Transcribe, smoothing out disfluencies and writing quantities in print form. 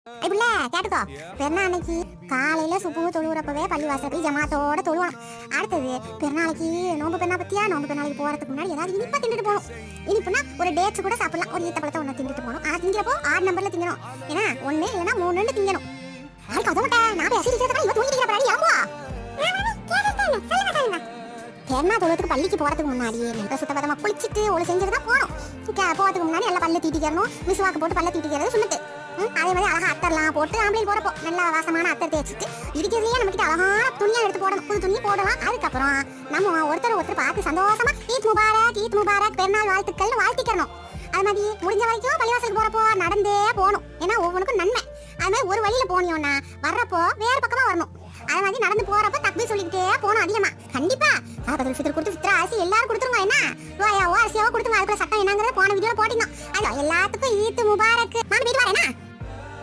இப்படில கேட்டுக்கோ. பெருநாளைக்கு காலையில சுப்பு தொழுவுறப்பவே பள்ளிவாசல் போய் ஜமாத்தோட தொழுவணும். அடுத்தது பெருநாளைக்கு நோம்பு பெருனா பத்தியா, நோம்பு பெருநாளைக்கு போறதுக்கு முன்னாடி ஏதாவது இனிப்பா தின்னுட்டு போகணும். இனிப்புனா ஒரு டேட்ஸ் கூட சாப்பிடலாம். ஒரு ஈத்தப்பழத்தை ஒன்று தின்னுட்டு போகணும். அது திங்கிறப்போ 6 நம்பர்ல திங்கணும். ஏன்னா 1 இல்லைன்னா 3 திங்கணும். அதுக்கு அதை மட்டும் நான் பேசிக்கிறதுக்கு இவ தூங்கிட்டு இருக்கிற ஆமா. பெருனா தொழுவத்துக்கு பள்ளிக்கு போறதுக்கு முன்னாடி நல்ல சுத்தபத்தமா குளிச்சுட்டு ஒரு செஞ்சுட்டு தான் போகணும். போறதுக்கு முன்னாடி எல்லாம் பல்ல தீட்டிக்கிறணும். மிசுவாக்கு போட்டு பல்ல தீட்டிக்கிறது சொல்லிட்டு அதே மாதிரி அழகா அத்தர்லாம் போட்டு ஆம்பளை போறப்போ நல்லா வாசமான அத்தர் தேய்ச்சிட்டு இருக்கிறதுலயே நம்ம கிட்ட அழகான துணியா எடுத்து போடணும். புது துணி போடலாம். அதுக்கப்புறம் நம்ம ஒருத்தர் பார்த்து சந்தோஷமா ஈத் முபாரக் பெருநாள் வாழ்த்துக்கள்னு வாழ்த்திக்கணும். அது மாதிரி முடிஞ்ச வரைக்கும் பள்ளிவாசலுக்கு போறப்போ நடந்தே போகணும். ஏன்னா ஒவ்வொன்றுக்கும் நன்மை. அது மாதிரி ஒரு வழியில போனியோன்னா வர்றப்போ வேறு பக்கமா வரணும். அது மாதிரி நடந்து போறப்ப தக்பீர் சொல்லிக்கிட்டே போகணும். அதிகமா கண்டிப்பா சாபத்துல் ஃபித்ர் கொடுத்து ஃபித்ரா அரிசி எல்லாரும் கொடுத்துருங்க. என்ன ரூபாயாவோ அரிசியாவோ கொடுத்துருங்க. அதுக்குள்ள சட்டம் என்னங்கிறத போன வீடியோல போட்டிருந்தோம். அது எல்லாத்துக்கும் ஈத் முபாரக். நான் போயிட்டு வரேன்னா